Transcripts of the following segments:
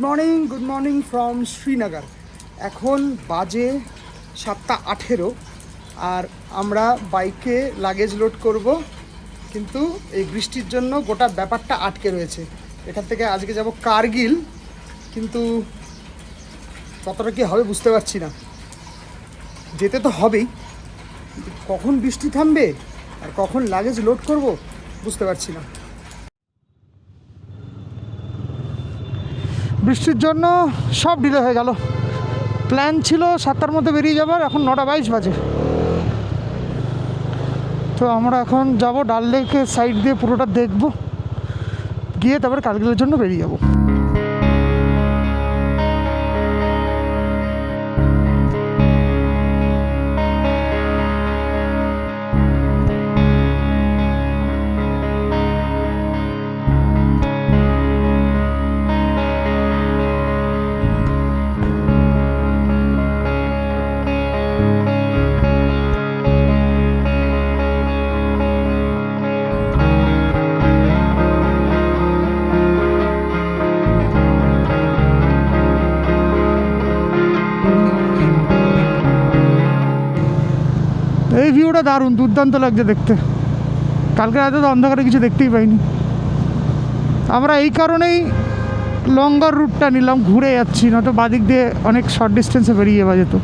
Morning from Srinagar. এখন বাজে 7:18 আর আমরা বাইকে লাগেজ লোড করব, কিন্তু এই বৃষ্টির জন্য গোটা ব্যাপারটা আটকে রয়েছে। এখান থেকে আজকে যাব কার্গিল, কিন্তু কতটা কি হবে বুঝতে পারছি না। যেতে তো হবেই, কখন বৃষ্টি থামবে আর কখন লাগেজ লোড করব বুঝতে পারছি না। বৃষ্টির জন্য সব ডিলে হয়ে গেল। প্ল্যান ছিল 7টার মধ্যে বেরিয়ে যাবার, এখন 9:22 বাজে। তো আমরা এখন যাব ডাল লেকের সাইড দিয়ে, পুরোটা দেখব, গিয়ে তারপরে কার্গিলের জন্য বেরিয়ে যাব। এই ভিউটা দারুণ, দুর্দান্ত লাগছে দেখতে। কালকে রাতে তো অন্ধকারে কিছু দেখতেই পাইনি। আমরা এই কারণেই লঙ্গার রুটটা নিলাম, ঘুরে যাচ্ছি, নয়তো বাদিক দিয়ে অনেক শর্ট ডিস্টেন্সে বেরিয়ে যাওয়া যেত।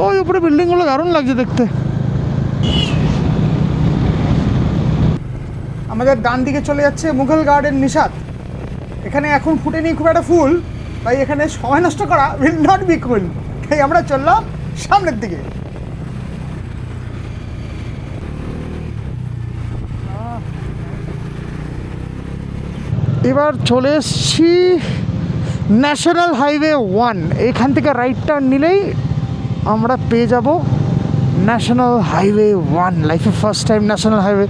ওই উপরে বিল্ডিংগুলো দারুণ লাগছে দেখতে। আমাদের ডান দিকে চলে যাচ্ছে মুঘল গার্ডেন নিশাত। এখানে এখন ফুটেনি খুব একটা ফুল, তাই এখানে সময় নষ্ট করা উইল নট বি কুল। তাই আমরা চললাম সামনের দিকে। এবার চলে এসছি ন্যাশনাল হাইওয়ে 1। এখান থেকে রাইট টার্ন নিলেই আমরা পেয়ে যাব ন্যাশনাল হাইওয়ে 1। লাইফে ফার্স্ট টাইম ন্যাশনাল হাইওয়ে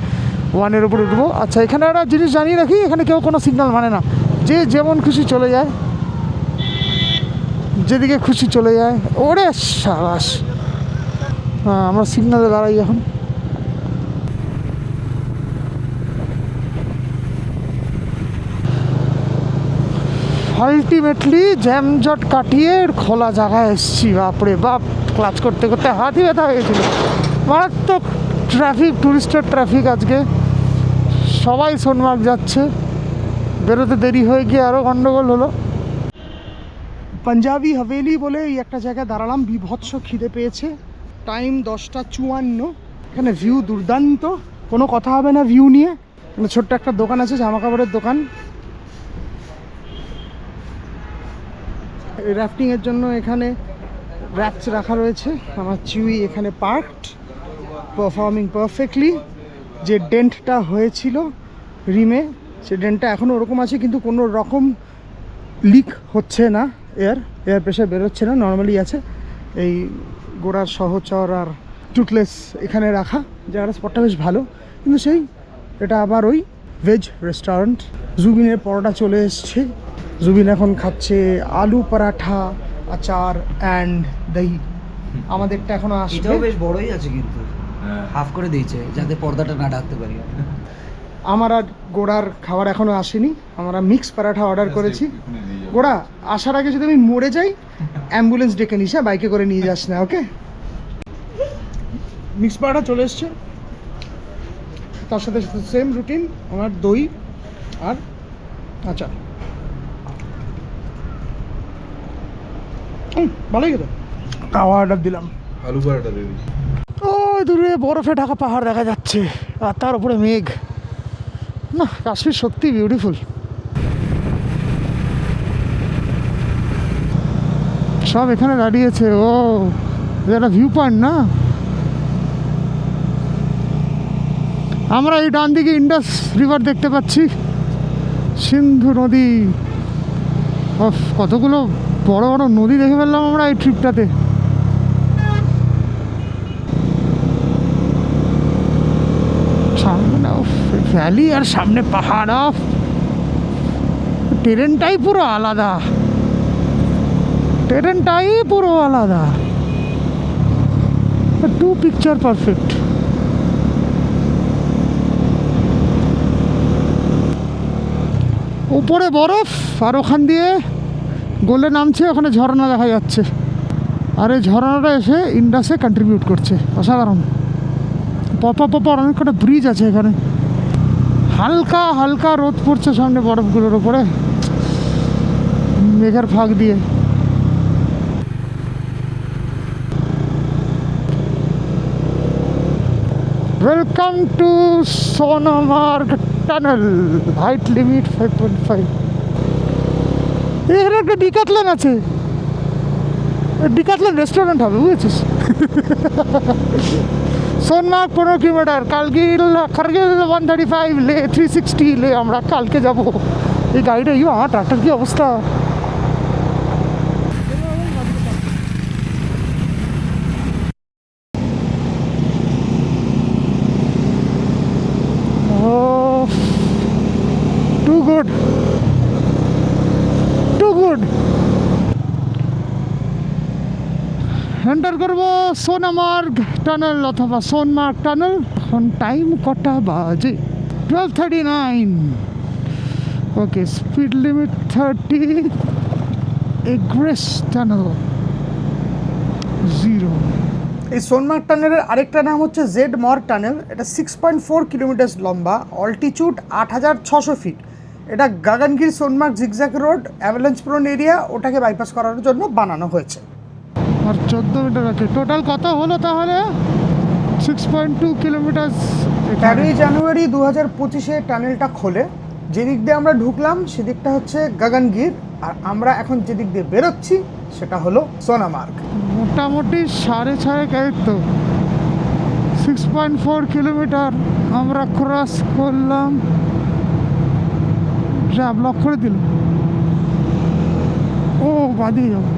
1-এর উপরে উঠবো। আচ্ছা, এখানে একটা জিনিস জানিয়ে রাখি, এখানে কেউ কোনো সিগন্যাল মানে না, যে যেমন খুশি চলে যায়, যেদিকে খুশি চলে যায়। ওরে সাবাস! হ্যাঁ, আমরা সিগন্যালে দাঁড়াই এখন। আলটিমেটলি জ্যামজট কাটিয়ে খোলা জায়গায় এসেছি। বাপরে বাপ, ক্লাচ করতে করতে হাতই ব্যথা হয়ে গেছিলো। মারাত্মক ট্রাফিক, টুরিস্টের ট্রাফিক আজকে। সবাই সোনমার্গ যাচ্ছে, বেরোতে দেরি হয়ে গিয়ে আরও গন্ডগোল হলো। পাঞ্জাবি হাভেলি বলে এই একটা জায়গায় দাঁড়ালাম, বিভৎস খিদে পেয়েছে। টাইম 10:54। এখানে ভিউ দুর্দান্ত, কোনো কথা হবে না ভিউ নিয়ে। এখানে ছোট্ট একটা দোকান আছে, জামা কাপড়ের দোকান। র্যাফটিংয়ের জন্য এখানে র্যাফটস রাখা রয়েছে। আমার চিউই এখানে পার্কড, পারফর্মিং পারফেক্টলি। যে ডেন্টটা হয়েছিল রিমে, সে ডেন্টটা এখনও ওরকম আছে, কিন্তু কোনো রকম লিক হচ্ছে না, এয়ার প্রেশার বেরোচ্ছে না, নর্মালি আছে। এই গোড়ার সহচর আর টুথলেস এখানে রাখা, জায়গাটা স্পটটা বেশ ভালো। কিন্তু সেই এটা আবার ওই ভেজ রেস্টুরেন্ট। জুবিনের পরোটা চলে এসছে। জুবিন এখন খাচ্ছে আলু পরাঠা, আচার অ্যান্ড দহি। আমাদেরটা এখনো আসবে। এটাও বেশ বড়ই আছে, কিন্তু হাফ করে দিয়েছে যাতে পর্দাটা না ঢাকতে পারি। আমার আর গোড়ার খাবার এখনো আসেনি। আমরা মিক্স পরাঠা অর্ডার করেছি। গোড়া আসার আগে যদি আমি মরে যাই, অ্যাম্বুলেন্স ডেকে নিস, বাইকে করে নিয়ে যাস না, ওকে? মিক্স পরাঠা চলে এসছে, তার সাথে সেম রুটিন, আমার দই আর আচার। ভালোই খেতে। খাওয়া অর্ডার দিলাম, আলু পরাটা দিবি। ওই দূরে বরফে ঢাকা পাহাড় দেখা যাচ্ছে, আর তার উপরে মেঘ। না, কাশ্মীর সত্যি বিউটিফুল। সব এখানে দাঁড়িয়েছে। ও, এটা ভিউ পয়েন্ট না? আমরা এই ডান দিকে ইন্ডাস রিভার দেখতে পাচ্ছি, সিন্ধু নদী। কতগুলো বড় বড় নদী দেখে ফেললাম আমরা এই ট্রিপটাতে। সামনে ভ্যালি আর সামনে পাহাড়। ট্রেনটাই পুরো আলাদা, ট্রেনটাই পুরো আলাদা। Too picture perfect. উপরে বরফ আর ওখান দিয়ে গলে নামছে, ওখানে ঝর্ণা দেখা যাচ্ছে, আর এই ঝর্ণাটা এসে ইন্ডাসে কন্ট্রিবিউট করছে। অসাধারণ। পপর অনেক কটা ব্রিজ আছে এখানে। হালকা হালকা রোদ পড়ছে সামনে বরফগুলোর ওপরে মেঘের ফাঁক দিয়ে। Welcome to Sonamarg tunnel, height limit 5.5। এখানে একটা ডিকাথলন আছে, ডিকাথলন রেস্টুরেন্ট হবে, বুঝেছিস? সোনমার্গ 15 কিলোমিটার, কার্গিল 135, লে 360, লে আমরা কালকে যাব। এই গাড়িটা আমার ট্রাক্টর কি অবস্থা। Too good, too good. Enter করবো সোনামার্গ টানেল অথবা সোনমার্গ টানেল। এখন টাইম কটা বাজে? 12:39। ওকে, স্পিড লিমিট 30, এগ্রেস টানেল 0। এই সোনমার্গ টানেলের আরেকটা নাম হচ্ছে জেড মর টানেল। এটা 6.4 কিলোমিটার লম্বা, অল্টিটিউড 8600 ফিট। এটা Gagangir Sonmarg zigzag road, avalanche prone area, ওটাকে বাইপাস করার জন্য বানানো হয়েছে। আর 14 মিটার আছে। টোটাল কত হলো তাহলে? 6.2 কিলোমিটার। 13 জানুয়ারি 2025-এ টানেলটা খোলে। যেদিক দিয়ে আমরা ঢুকলাম সেদিকটা হচ্ছে গাগনগির, আর আমরা এখন যেদিক দিয়ে বেরোচ্ছি সেটা হলো সোনামার্গ। মোটামুটি 6.5 তো 6.4 কিলোমিটার আমরা ক্রস করলাম। যা ব্লক করে দিল। ও বাদিয়ে যাবো।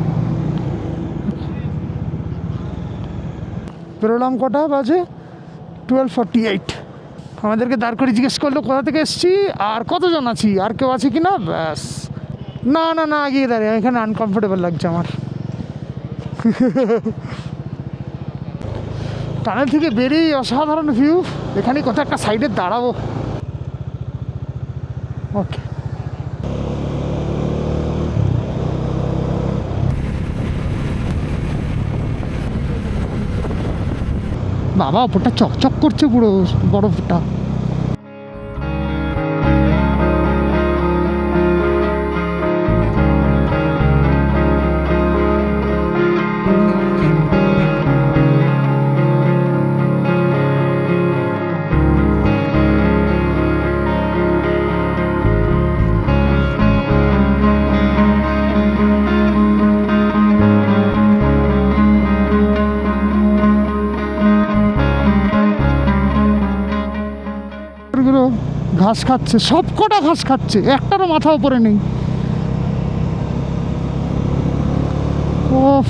বেরোলাম কটা বাজে? 12:48। আমাদেরকে দাঁড় করে জিজ্ঞেস করলো কোথা থেকে এসছি আর কতজন আছি, আর কেউ আছে কি না। ব্যাস, না না না, এগিয়ে দাঁড়িয়ে এখানে আনকমফোর্টেবল লাগছে আমার। টানেল থেকে বেরিয়ে অসাধারণ ভিউ। এখানে কোথাও একটা সাইডে দাঁড়াবো। ওকে, বাবা ওপরটা চকচক করছে পুরো বরফটা। ঘাস খাচ্ছে, সব কটা ঘাস খাচ্ছে, একটারও মাথা উপরে নেই। ওফ,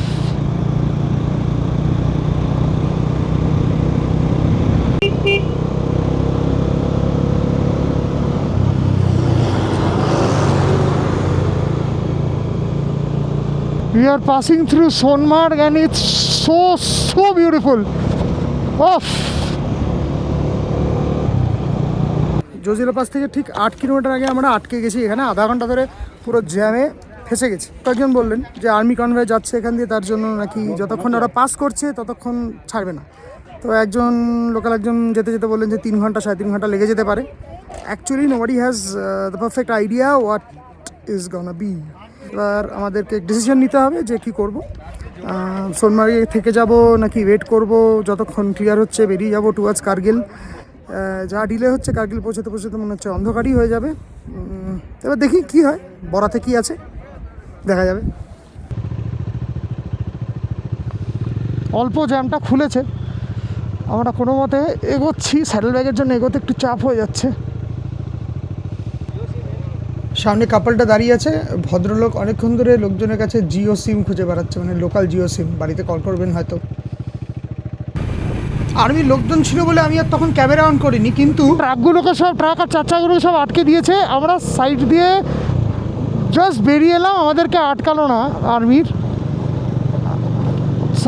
we are passing through Sonmarg and it's so beautiful. Off. Zojila pass থেকে ঠিক 8 কিলোমিটার আগে আমরা আটকে গেছি এখানে, আধা ঘন্টা ধরে পুরো জ্যামে ফেসে গেছি। কয়েকজন বললেন যে আর্মি কনভয় যাচ্ছে এখান দিয়ে, তার জন্য নাকি যতক্ষণ ওরা পাস করছে ততক্ষণ ছাড়বে না। তো একজন লোকাল একজন যেতে যেতে বললেন যে 3 ঘন্টা 3.5 ঘন্টা লেগে যেতে পারে। Actually nobody has the perfect idea what is গনা B. এবার আমাদেরকে ডিসিশন নিতে হবে যে কী করব। সোনমার্গে থেকে যাব নাকি ওয়েট করব যতক্ষণ ক্লিয়ার হচ্ছে, বেরিয়ে যাব টুয়ার্ডস কার্গিল। যা ডিলে হচ্ছে, কার্গিল পৌঁছাতে পৌঁছাতে মনে হচ্ছে অন্ধকারই হয়ে যাবে। এবার দেখি কি হয়, বরাতে কি আছে দেখা যাবে। অল্প জ্যামটা খুলেছে, আমরা কোনো মতে এগোচ্ছি। স্যাডেল ব্যাগের জন্য এগোতে একটু চাপ হয়ে যাচ্ছে। সামনে কাপলটা দাঁড়িয়ে আছে, ভদ্রলোক অনেকক্ষণ ধরে লোকজনের কাছে জিও সিম খুঁজে বেড়াচ্ছে, মানে লোকাল জিও সিম। বাড়িতে কল করবেন হয়তো। আর্মির লোকজন ছিল বলে আমি আর তখন ক্যামেরা অন করিনি, কিন্তু ট্রাকগুলোকে সব, ট্রাক আর চারচাগুলোকে সব আটকে দিয়েছে। আমরা সাইড দিয়ে জাস্ট বেরিয়ে এলাম, আমাদেরকে আটকালো না আর্মির।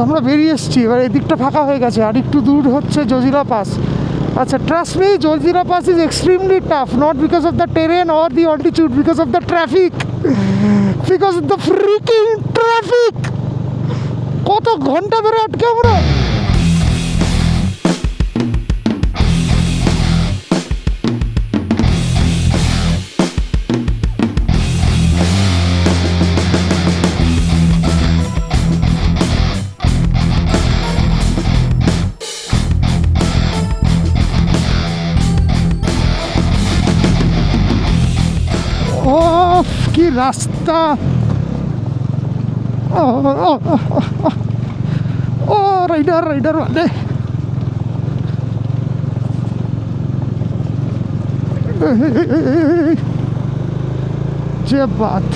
আমরা বেরিয়ে এসেছি, এবার এদিকটা ফাঁকা হয়ে গেছে। আর একটু দূর হচ্ছে Zojila pass, Acha, trust me, Jojila Pass is extremely tough, not because of the terrain or the altitude, because of the traffic. Because of the freaking traffic. কত ঘন্টা ধরে আটকে আমরা। ও কি রাস্তা, ও রাইডার রাইডার মানে যে বাত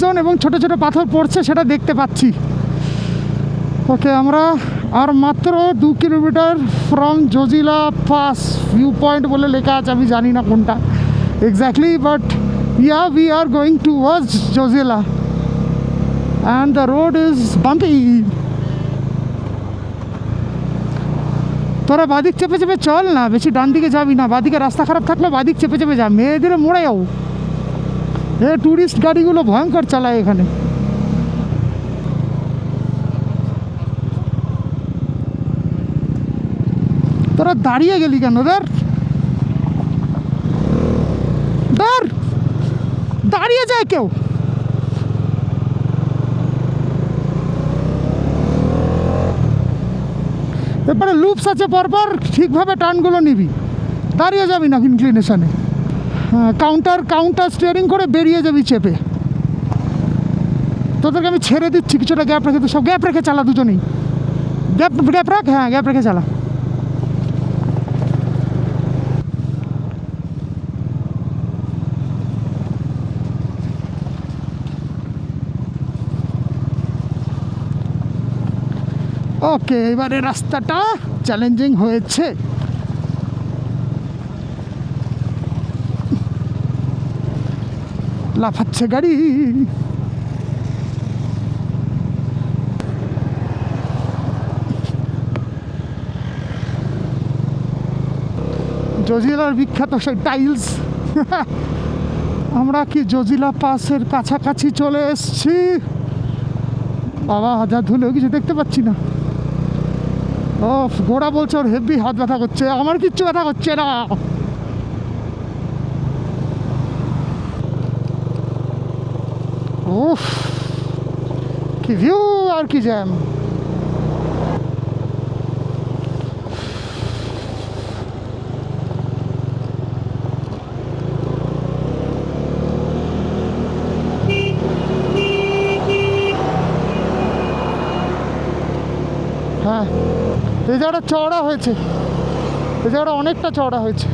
জোন এবং ছোট ছোট পাথর পড়ছে সেটা দেখতে পাচ্ছি। ওকে, আমরা আর মাত্র 2 kilometre from Zojila pass view point বলে লেখা আছে, আমি জানি না কোনটা exactly, but yeah, we are going towards Jojila and the road is bumpy. তোরা বাদিক চেপে চেপে চল না, বেশি ডান দিকে যাবি না, বাদিকে রাস্তা খারাপ থাকলে বাদিক চেপে চেপে যা, মেয়েদের মোড়ে যাও। এ ট্যুরিস্ট গাড়িগুলো ভয়ঙ্কর চালায় এখানে। তোরা দাঁড়িয়ে গেলি কেন? দাঁড়িয়ে যায় কেউ? এরপরে লুপস আছে পরপর, ঠিকভাবে টার্নগুলো নিবি, দাঁড়িয়ে যাবি না ইনক্লিনেশনে। কাউন্টার স্টিয়ারিং করে বেরিয়ে যাবি চেপে। তোদেরকে আমি ছেড়ে দিচ্ছি, কিছুটা গ্যাপ রেখে, তো সব গ্যাপ রেখে চালা, দুজনেই গ্যাপ রাখ, হ্যাঁ গ্যাপ রেখে চালা। ওকে, এবারে রাস্তাটা চ্যালেঞ্জিং হয়েছে। লাফাচ্ছে গাড়ি। জজিলার বিখ্যাত সেই টাইলস। আমরা কি জজিলা পাসের কাছাকাছি চলে এসছি? বাবা, হাজার ধুলেও কিছু দেখতে পাচ্ছি না। ও গোড়া বলছে ওর হেভি হাত ব্যথা করছে, আমার কিচ্ছু ব্যথা করছে না। উফ, কি ভিউ আর কি জ্যাম। হ্যাঁ, এই জায়গাটা চওড়া হয়েছে, এই জায়গাটা অনেকটা চওড়া হয়েছে।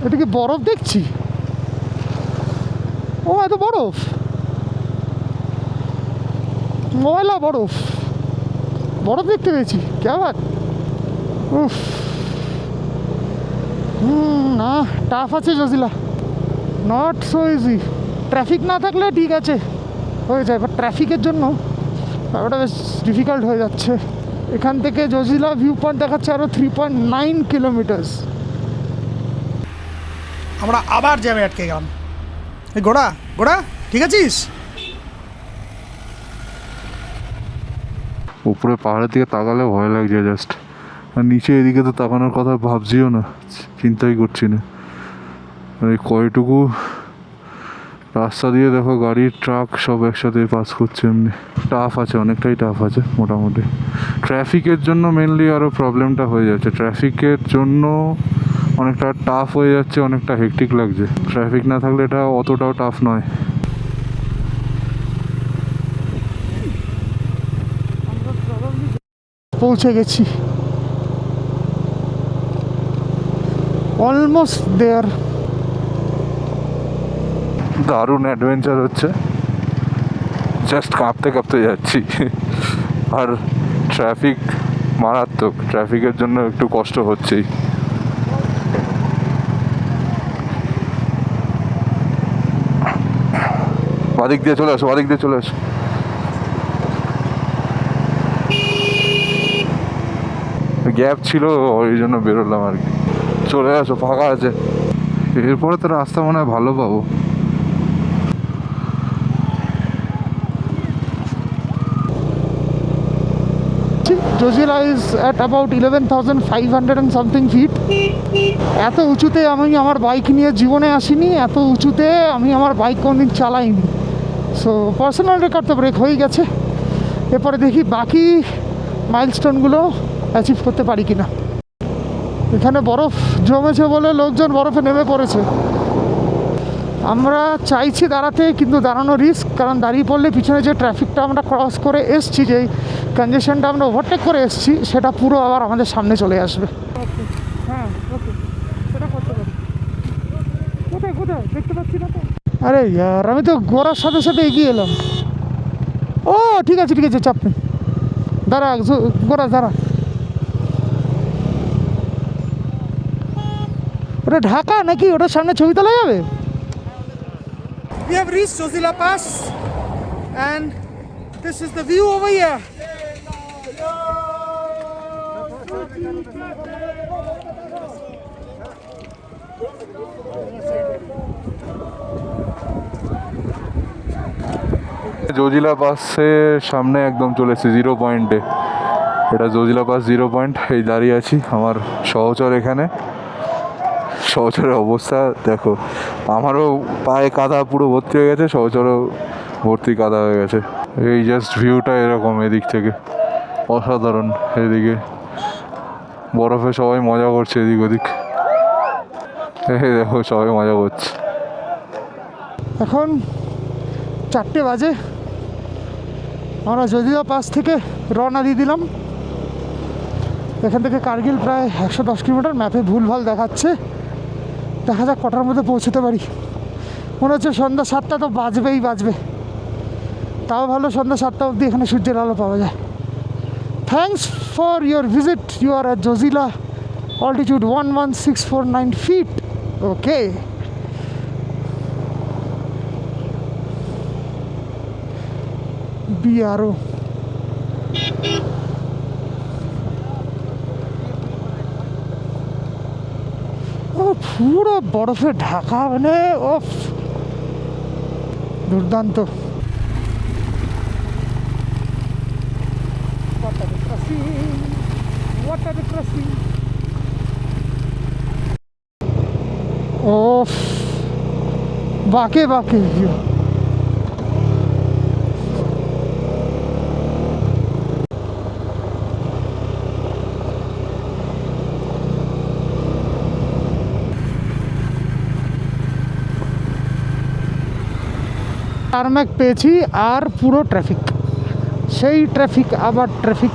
এটা কি বরফ দেখছি? ও এত বরফ, ময়লা বরফ, বরফ দেখতে পেয়েছি, কে আবার? উফ, না টাফ আছে Zojila, not so easy. Traffic না থাকলে ঠিক আছে, হয়ে যায়, বাট ট্রাফিকের জন্য ওটা বেশ ডিফিকাল্ট হয়ে যাচ্ছে। এখান থেকে জজিলা ভিউ পয়েন্ট দেখাচ্ছে আরও 3.9 কিলোমিটার্স। আমরা আবার জ্যামে আটকে গেলাম। এই গোড়া গোড়া, ঠিক আছিস? উপরে পাহাড়ের দিকে তাকালে ভয় লাগছে জাস্ট, আর নিচে এদিকে তো তাকানোর কথা ভাবছিও না, চিন্তাই করছি না। এই কয়টুকু রাস্তা দিয়ে দেখো গাড়ি ট্রাক সব একসাথে পাস করছে, এমনি টাফ আছে, অনেকটাই টাফ আছে মোটামুটি। ট্রাফিকের জন্য মেনলি আরও প্রবলেমটা হয়ে যাচ্ছে, ট্রাফিকের জন্য অনেকটা টাফ হয়ে যাচ্ছে, অনেকটা হেকটিক লাগছে। ট্রাফিক না থাকলে এটা অতটাও টাফ নয়। পৌঁছে গেছি, অলমোস্ট দেয়ার। দারুণ অ্যাডভেঞ্চার হচ্ছে, জাস্ট কাঁপতে কাঁপতে যাচ্ছি। আর ট্রাফিক মারাত্মক, ট্রাফিকের জন্য একটু কষ্ট হচ্ছেই। বাদিক দিয়ে চলে আসো, বাদিক দিয়ে চলে আসো। গ্যাপ ছিল, ওই জন্য বেরোলাম আর কি। চলে আসো, ফাঁকা আছে। এরপরে তো রাস্তা মনে হয় ভালো পাবো। Zojila is at about 11,500 and something feet. এত উঁচুতে আমি আমার বাইক নিয়ে জীবনে আসিনি, এত উঁচুতে আমি আমার বাইক কোনোদিন চালাইনি। সো পার্সোনাল রেকর্ড তো ব্রেক হয়ে গেছে। এরপরে দেখি বাকি মাইলস্টোনগুলো অ্যাচিভ করতে পারি কিনা। এখানে বরফ জমেছে বলে লোকজন বরফে নেমে পড়েছে। আমরা চাইছি দাঁড়াতে, কিন্তু দাঁড়ানো রিস্ক, কারণ দাঁড়িয়ে পড়লে পিছনে যে ট্রাফিকটা আমরা ক্রস করে এসছি, যে কনজেশনটা আমরা ওভারটেক করে এসছি, সেটা পুরো আবার আমাদের সামনে চলে আসবে। হ্যাঁ, ওকে, সেটা করতে পারি। কোথায় কোথায় দেখতে পাচ্ছি না তো। আরে ইয়ার, আমি তো গোড়ার সাথে সাথে এগিয়ে এলাম। ও ঠিক আছে ঠিক আছে, চাপ নেই, দাঁড়া গোড়া দাঁড়া। ওটা ঢাকা নাকি? ওটার সামনে ছবি তোলা যাবে? We have reached Jozila Pass and this is the view over here. Zojila পাসের সামনে একদম চলেছে 0 পয়েন্টে। এটা জজিলা পাস 0 পয়েন্ট। এই দাঁড়িয়ে আছি, আমার সহচর এখানে। সহচরের অবস্থা দেখো, আমারও পায়ে কাদা পুরো ভর্তি হয়ে গেছে, সহচরও ভর্তি কাদা হয়ে গেছে। এই জাস্ট ভিউটা এরকম এদিক থেকে, অসাধারণ। এদিকে বরফে সবাই মজা করছে, এদিক ওদিক। এই দেখো, সবাই মজা করছে। এখন 4টে বাজে, আমরা জজিলা পাস থেকে রওনা দিয়ে দিলাম। এখান থেকে কার্গিল প্রায় 110 কিলোমিটার, ম্যাপে ভুলভাল দেখাচ্ছে। দেখা যাক কটার মধ্যে পৌঁছতে পারি। মনে হচ্ছে সন্ধ্যা 7টা তো বাজবে। তাও ভালো, সন্ধ্যা 7টা অবধি এখানে সূর্যের আলো পাওয়া যায়। Thanks for your visit. You are at Zojila, altitude 11649 feet. Okay, BRO। ও পুরো বরফে ঢাকা, মানে ও দুর্দান্ত। ও বাঁকে টারম্যাক পেয়েছি, আর পুরো ট্রাফিক, সেই ট্রাফিক আবার ট্রাফিক।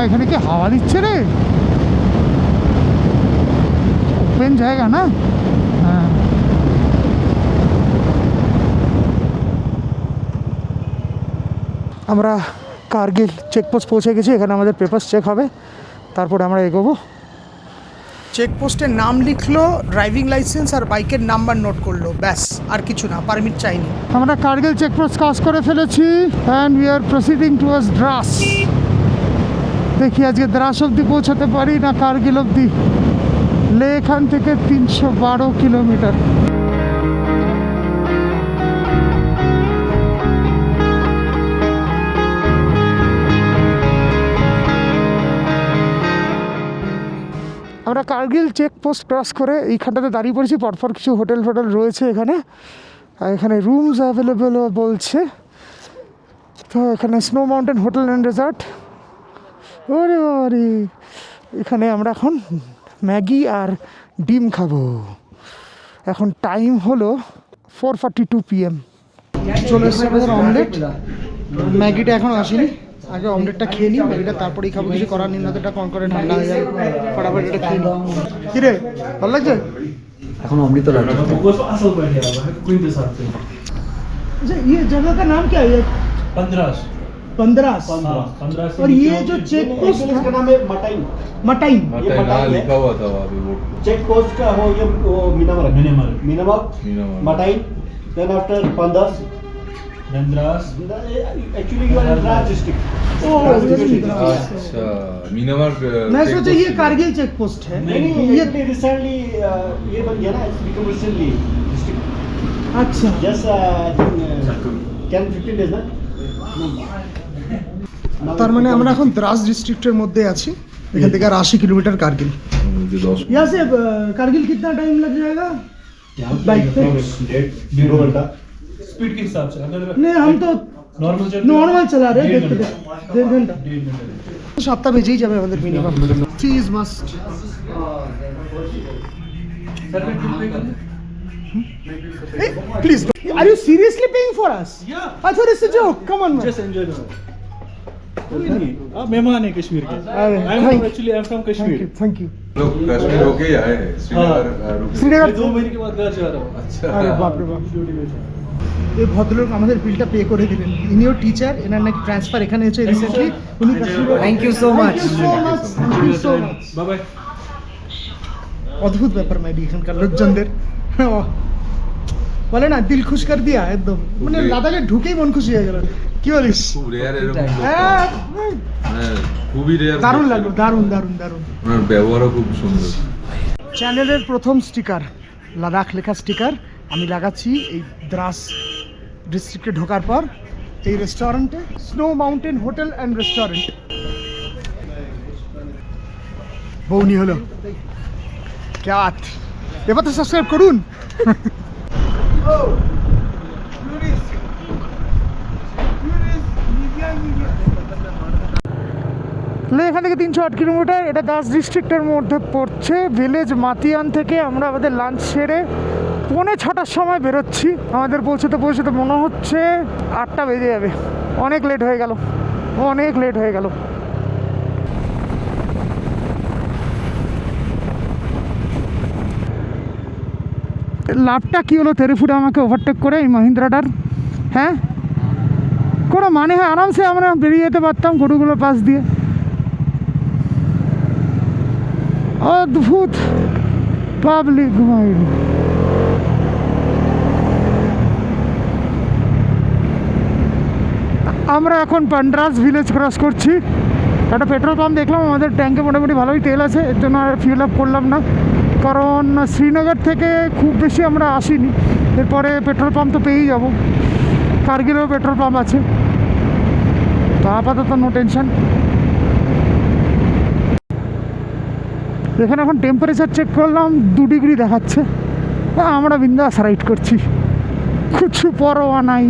এখানে কি হাওয়া দিচ্ছে রে? ওপেন জায়গা না? হ্যাঁ, আমরা কার্গিল চেকপোস্ট পৌঁছে গেছি। এখানে আমাদের পেপারস চেক হবে, তারপরে আমরা এগোবো। চেকপোস্টের নাম লিখলো, ড্রাইভিং লাইসেন্স আর বাইকের নাম্বার নোট করলো, ব্যাস, আর কিছু না, পারমিট চাইনি। আমরা কার্গিল চেকপোস্ট ক্রস করে ফেলেছি and we are proceeding towards Dras. দেখি আজকে দ্রাস অবধি পৌঁছাতে পারি না কার্গিল অবধি। লে এখান থেকে 312 কিলোমিটার। আমরা কার্গিল চেকপোস্ট ক্রস করে এইখানটাতে দাঁড়িয়ে পড়েছি। পরপর কিছু হোটেল ফোটেল রয়েছে এখানে, আর এখানে রুমস অ্যাভেলেবেল বলছে। তো এখানে snow mountain hotel and resort. ওরে বাবারে, এখানে আমরা এখন ম্যাগি আর ডিম খাবো। এখন টাইম হলো 4:42 PM। চলে এসছে আমাদের অমলেট, ম্যাগিটা এখনো আসেনি, আগে অমলেটটা খেয়ে নিই, ম্যাগিটা তারপরেই খাবো, কিছু করার নেই, নয়তো এটা কম করে ঠান্ডা হয়ে যাবে। ফটাফট এটা খেয়ে নিই। কি রে, ভালো লাগছে? এখন অমৃত লাগছে। अच्छा ये जगह का नाम क्या है? ये 15 पंद्रास। 15 से और ये जो चेक पोस्ट इसका नाम है मटाई। मटाई, हाँ लिखा हुआ था वहाँ पे बोर्ड पे। चेक पोस्ट का हो ये वो Minamarg Myanmar. Minamarg Minamarg. Matayen then after Pandras Dandras. Actually you are in राज डिस्ट्रिक्ट। अच्छा मीनामार मैं सोचा ये कारगिल चेक पोस्ट है। नहीं ये ये रिसेंटली ये बन गया ना, इट्स बिकम रिसेंटली डिस्ट्रिक्ट अच्छा जस्ट आई थिंक 10-15 डेज ना। তার মানে আমরা এখন দ্রাস ডিস্ট্রিক্টের মধ্যে আছি, এখান থেকে আর 80 কিলোমিটার কারগিল। मुझे 10 यहाँ से कारगिल कितना टाइम लग जाएगा बाइक पे? 1.5 घंटा स्पीड के हिसाब से अगर नहीं हम तो नॉर्मल चल नॉर्मल चला रहे हैं, 1.5 देखते घंटा। देखते 1.5 घंटा। 1.5 घंटा 7টা বেজেই যাবে আমাদের minimum. Fees must please are you seriously paying for us? Yeah. I thought it's a joke. Come on man. Just enjoy करो। कोई नहीं, आप मेहमान हैं कश्मीर के। अरे, I thank am you. Actually I am from thank Kashmir. You thank you. लोग कश्मीर होके ही आए हैं श्रीनगर रुके। শ্রীনগর मैं 2 महीने के बाद घर जा रहा हूँ। अच्छा আরে বাপ রে বাপ। ड्यूटी पे जा रहा हूँ। এই ভদ্রলোক আমাদের বিলটা পে করে দিলেন, ইনিও টিচার, এনার নাকি ট্রান্সফার এখানে হয়েছে রিসেন্টলি, উনি কাশ্মীরে। Thank you so much. Thank you so much. Bye bye. অদ্ভুত ব্যাপার মেবি এখানকার লোকজনদের, বলে না দিল খুশ কর দিয়া একদম, মানে লাদাখে ঢুকেই মন খুশি হয়ে গেল। কি বলিস? খুব রেয়ার এরকম লোক হ্যাঁ, মানে খুবই রেয়ার। দারুণ লাগলো, দারুণ দারুণ দারুণ। ওনার ব্যবহারও খুব সুন্দর। চ্যানেলের প্রথম স্টিকার, লাদাখ লেখা স্টিকার আমি লাগাচ্ছি এই দ্রাস ডিস্ট্রিক্টে ঢোকার পর এই রেস্টুরেন্টে, snow mountain hotel and restaurant. বৌনি হলো ক্যাট, এবার তো সাবস্ক্রাইব করুন। এখান থেকে 308 কিলোমিটার, এটা দাস ডিস্ট্রিক্টের মধ্যে পড়ছে। ভিলেজ মাতিয়ান থেকে আমরা আমাদের লাঞ্চ সেরে 6:45 সময় বেরোচ্ছি। আমাদের পৌঁছতে পৌঁছতে মনে হচ্ছে 8টা বেজে যাবে। অনেক লেট হয়ে গেল, অনেক লেট হয়ে গেল। লাভটা কী হলো তেরিফুটে আমাকে ওভারটেক করে এই মহিন্দ্রাটার? হ্যাঁ, কোনো মানে হয়? আরামসে আমরা বেরিয়ে যেতে পারতাম গরুগুলোর পাশ দিয়ে। অদ্ভুত পাবলিক ঘুমাইল। আমরা এখন পান্ড্রাস ভিলেজ ক্রস করছি। একটা পেট্রোল পাম্প দেখলাম, আমাদের ট্যাঙ্কে মোটামুটি ভালোই তেল আছে, এর জন্য আর ফিল আপ করলাম না, কারণ শ্রীনগর থেকে খুব বেশি আমরা আসিনি। এরপরে পেট্রোল পাম্প তো পেয়েই যাব, কার্গিলেও পেট্রোল পাম্প আছে, তো আপাতত নো টেনশন। এখানে এখন টেম্পারেচার চেক করলাম 2 ডিগ্রি দেখাচ্ছে। আমরা বিন্দাস রাইড করছি, কিছু পরোয়া নাই।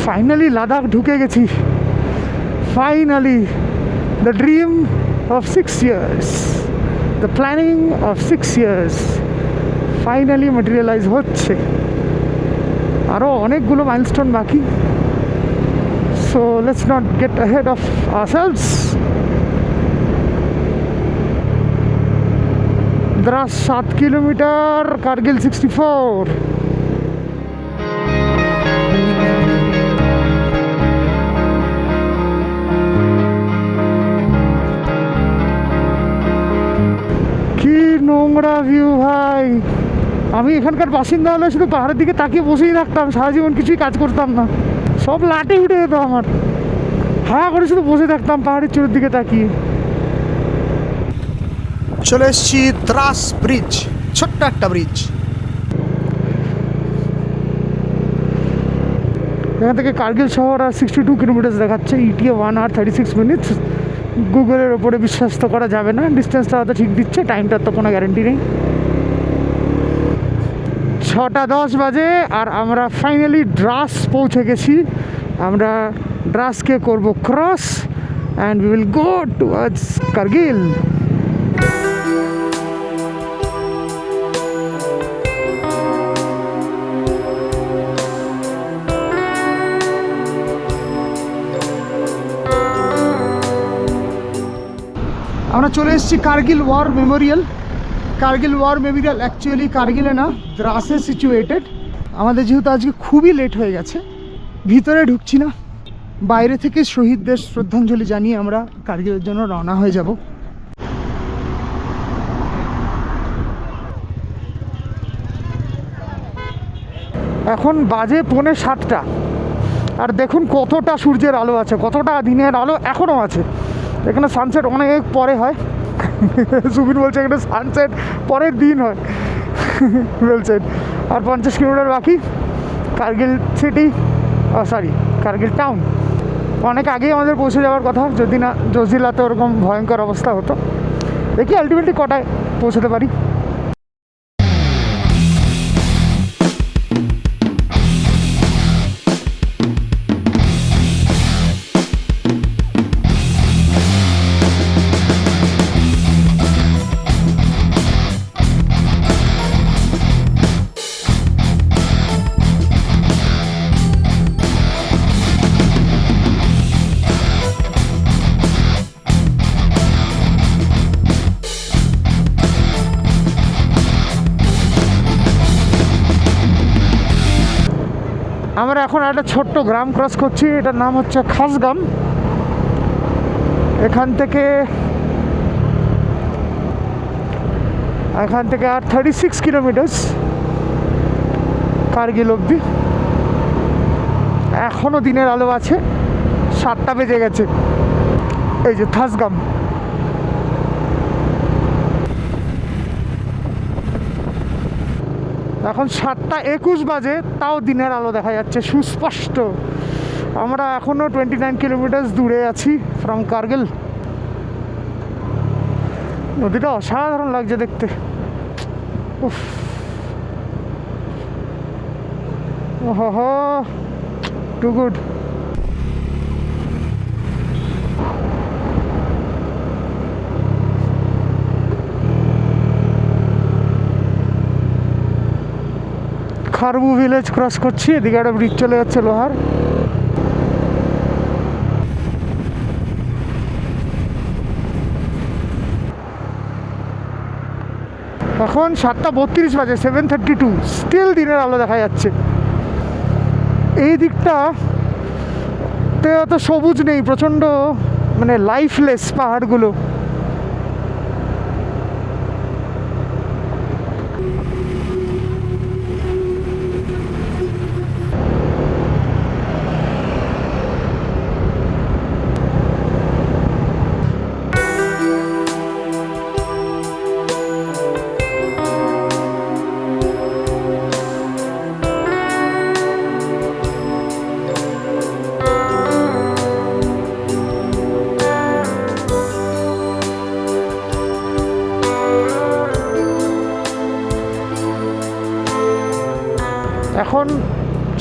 ফাইনালি লাদাখ ঢুকে গেছি, finally the dream of 6 years, the planning of 6 years finally materialise হচ্ছে। আরও অনেকগুলো মাইলস্টোন বাকি, so let's not get ahead of ourselves. Dras 7 kilometre, Kargil 64। কি নোংরা ভিউ ভাই! আমি এখানকার বাসিন্দা হলে শুধু পাহাড়ের দিকে তাকিয়ে বসেই থাকতাম, সারা জীবন কিছুই কাজ করতাম না, সব লাটে উঠে যেত আমার। হ্যাঁ করে শুধু বসে থাকতাম পাহাড়ের চূড়ের দিকে তাকিয়ে। চলে এসেছি দ্রাস ব্রিজ, ছোট্ট একটা ব্রিজ। এখান থেকে কার্গিল শহর আর 62 কিলোমিটার দেখাচ্ছে, ETA 1 hour 36 minutes, গুগলের ওপরে বিশ্বাস তো করা যাবে না। ডিস্টেন্সটা হয়তো ঠিক দিচ্ছে, টাইমটার তো কোনো গ্যারেন্টি নেই। 6:10 বাজে আর আমরা ফাইনালি ড্রাস পৌঁছে গেছি। আমরা ড্রাসকে করব cross and we will go towards Kargil. আমরা চলে এসেছি Kargil war memorial. Kargil war memorial actually কার্গিলে না, দ্রাসে সিচুয়েটেড। আমাদের যেহেতু আজকে খুবই লেট হয়ে গেছে, ভিতরে ঢুকছি না, বাইরে থেকে শহীদদের শ্রদ্ধাঞ্জলি জানিয়ে আমরা কার্গিলের জন্য রওনা হয়ে যাব। এখন বাজে 6:45 আর দেখুন কতটা সূর্যের আলো আছে, কতটা দিনের আলো এখনও আছে। এখানে সানসেট অনেক পরে হয়। সুবিন বলছে এখানে সানসেট পরের দিন হয় বলছেন। আর 50 কিলোমিটার বাকি Kargil city, sorry Kargil town. অনেক আগেই আমাদের পৌঁছে যাওয়ার কথা, যদি না জজিলাতে ওরকম ভয়ঙ্কর অবস্থা হতো। দেখি আলটিমেটলি কটায় পৌঁছতে পারি। আমরা এখন একটা ছোট্ট গ্রাম ক্রস করছি, এটার নাম হচ্ছে খাসগাম। এখান থেকে আর 36 কিলোমিটার্স কার্গিল অবধি। এখনও দিনের আলো আছে, 7টা বেজে গেছে। এই যে খাসগাম। এখন 7:21 বাজে, তাও দিনের আলো দেখা যাচ্ছে সুস্পষ্ট। আমরা এখনও 29 কিলোমিটার দূরে আছি ফ্রম কার্গিল। নদীটা অসাধারণ লাগছে দেখতে। উফ, ওহো, টু গুড। খারবু ভিলেজ ক্রস করছি, এদিকে একটা ব্রিজ চলে যাচ্ছে লোহার। এখন 7:32 বাজে, 7:32, স্টিল দিনের আলো দেখা যাচ্ছে। এই দিকটাতে অত সবুজ নেই, প্রচণ্ড মানে লাইফলেস পাহাড়গুলো। এখন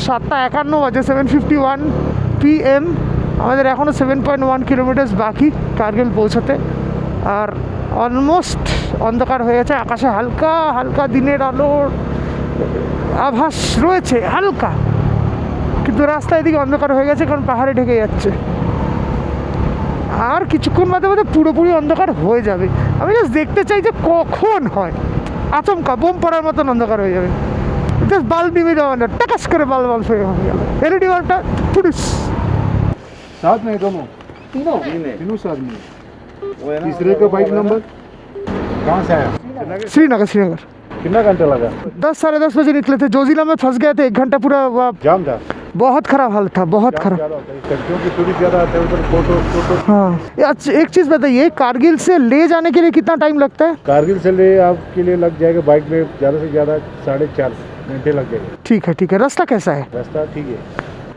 7:51 বাজে, 7:51 PM। আমাদের এখনও 7.1 কিলোমিটার বাকি কার্গিল পৌঁছাতে। আর অলমোস্ট অন্ধকার হয়ে গেছে, আকাশে হালকা হালকা দিনের আলোর আভাস রয়েছে হালকা, কিন্তু রাস্তা এদিকে অন্ধকার হয়ে গেছে কারণ পাহাড়ে ঢেকে যাচ্ছে। আর কিছুক্ষণ বাদে পুরোপুরি অন্ধকার হয়ে যাবে। আমি জাস্ট দেখতে চাই যে কখন হয়, আচমকা বোম পড়ার মতন অন্ধকার হয়ে যাবে। জাস্ট বাল্ব নিভে যাওয়া না, টাকাস করে বাল্ব হয়ে গেল। এলইডি বাল্বটা পুলিশ साथ में दोनों तीनों साथ में। तीसरे का बाइक नंबर कहाँ से आया? श्रीनगर। कितना घंटा लगा? 10 साढ़े 10 बजे निकले थे, जोजिला में फंस गए थे। 1 घंटा पूरा जाम था? बहुत खराब हाल था, बहुत खराब। क्योंकि टूरिस्ट ज़्यादा आते हैं उधर, फोटो हाँ, अच्छा एक चीज़ बताइए, कारगिल से ले जाने के लिए कितना टाइम लगता है? कारगिल से ले आपके लिए लग जाएगा बाइक में ज़्यादा से ज़्यादा 4.5 घंटे लग जाएगा। ठीक है, रास्ता कैसा है? रास्ता ठीक है।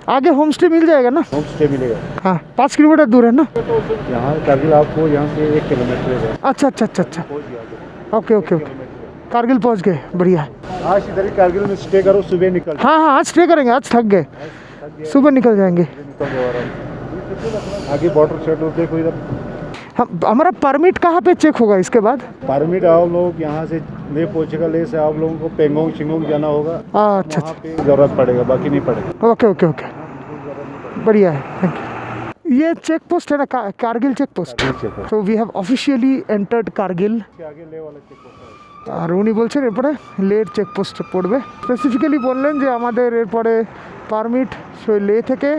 आगे होम स्टे मिल जाएगा ना? होम स्टे मिलेगा। हाँ 5 किलोमीटर दूर है ना? यहाँ कारगिल आपको यहाँ से 1 किलोमीटर है। अच्छा अच्छा अच्छा अच्छा, ओके ओके ओके, कारगिल पहुंच गए, बढ़िया है। आज इधर ही कारगिल में स्टे करो, सुबह निकल हाँ हाँ, आज स्टे करेंगे, आज थक गए, सुबह निकल जाएंगे। आगे बॉर्डर सेट होते देखो इधर। हम हमारा परमिट कहाँ पे चेक होगा इसके बाद? परमिट आप लोग यहाँ से ले पहुँचेगा, ले से आप लोगों को पेंगोंग शिंगोंग जाना होगा, अच्छा वहाँ पे जरूरत पड़ेगा, बाकी नहीं पड़ेगा। ओके ओके ओके, बढ़िया है, थैंक यू। ये चेक पोस्ट है ना, कारगिल चेक पोस्ट। तो we have officially entered Kargil. आगे ले वाला चेक पोस्ट আর উনি বলছেন এরপরে লের চেকপোস্টে পড়বে। স্পেসিফিক্যালি বললেন যে আমাদের এরপরে পারমিট লে থেকে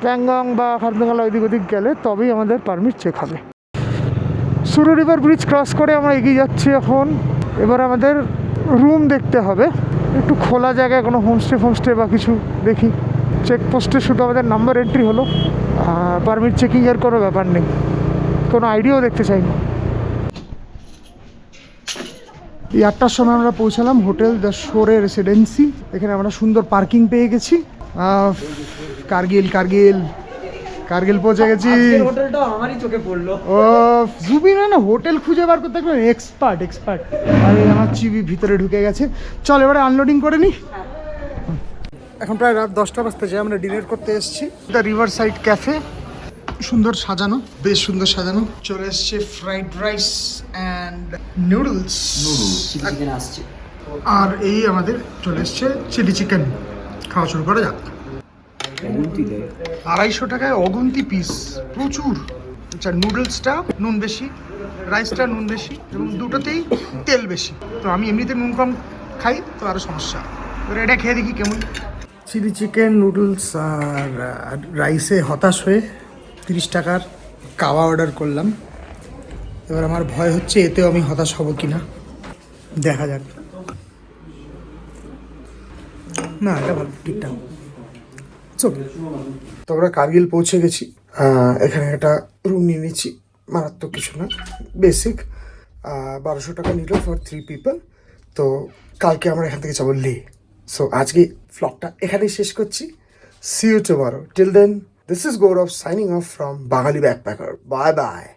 প্যাংগং বা খারদুংলা ওইদিক ওদিক গেলে তবেই আমাদের পারমিট চেক হবে। সুরু রিভার ব্রিজ ক্রস করে আমরা এগিয়ে যাচ্ছি এখন। এবার আমাদের রুম দেখতে হবে, একটু খোলা জায়গায় কোনো হোমস্টে ফোমস্টে বা কিছু দেখি। চেকপোস্টে শুধু আমাদের নাম্বার এন্ট্রি হলো, পারমিট চেকিংয়ের কোনো ব্যাপার নেই, কোনো আইডিয়াও দেখতে চাই না। এই 8টার সময় আমরা পৌঁছালাম হোটেল দ্য শোরে রেসিডেন্সি। এখানে আমরা সুন্দর পার্কিং পেয়ে গেছি। কার্গিল কার্গিল কার্গিল পৌঁছে গেছি। হোটেলটাও আমারই চোখে পড়লো। ও জুবিন না হোটেল খুঁজে বার করতে একদম এক্সপার্ট এক্সপার্ট। আর এই আমার চিবি ভিতরে ঢুকে গেছে। চল এবারে আনলোডিং করে নিই। এখন প্রায় রাত 10টা বাজতে যায়, আমরা ডিনার করতে এসেছি দ্য রিভার সাইড ক্যাফে। সুন্দর সাজানো, বেশ সুন্দর সাজানো। চলে এসছে fried rice and noodles, chilli chicken আসছে। আর এই আমাদের চলে এসছে চিলি চিকেন। খাওয়া শুরু করা যাক। 250 টাকায় অগুন্তি পিস, প্রচুর। আচ্ছা, নুডলসটা নুন বেশি, রাইসটা নুন বেশি, এবং দুটোতেই তেল বেশি। তো আমি এমনিতে নুন কম খাই, তো আরও সমস্যা। এবার এটা খেয়ে দেখি কেমন। চিলি চিকেন, নুডলস আর রাইসে হতাশ হয়ে 30 টাকার কাওয়া অর্ডার করলাম। এবার আমার ভয় হচ্ছে এতেও আমি হতাশ হব কি না, দেখা যাক। না, এটা ভালো, ঠিকঠাক। তো আমরা কার্গিল পৌঁছে গেছি। এখানে একটা রুম নিয়ে নিচ্ছি, মারাত্মক কিছু না, বেসিক। 1200 টাকা নিল ফর 3 পিপল। তো কালকে আমরা এখান থেকে যাবো লে। সো আজকে ভ্লগটা এখানেই শেষ করছি। See you tomorrow. Till then, this is Gaurav signing off from Bangali Backpacker. Bye bye.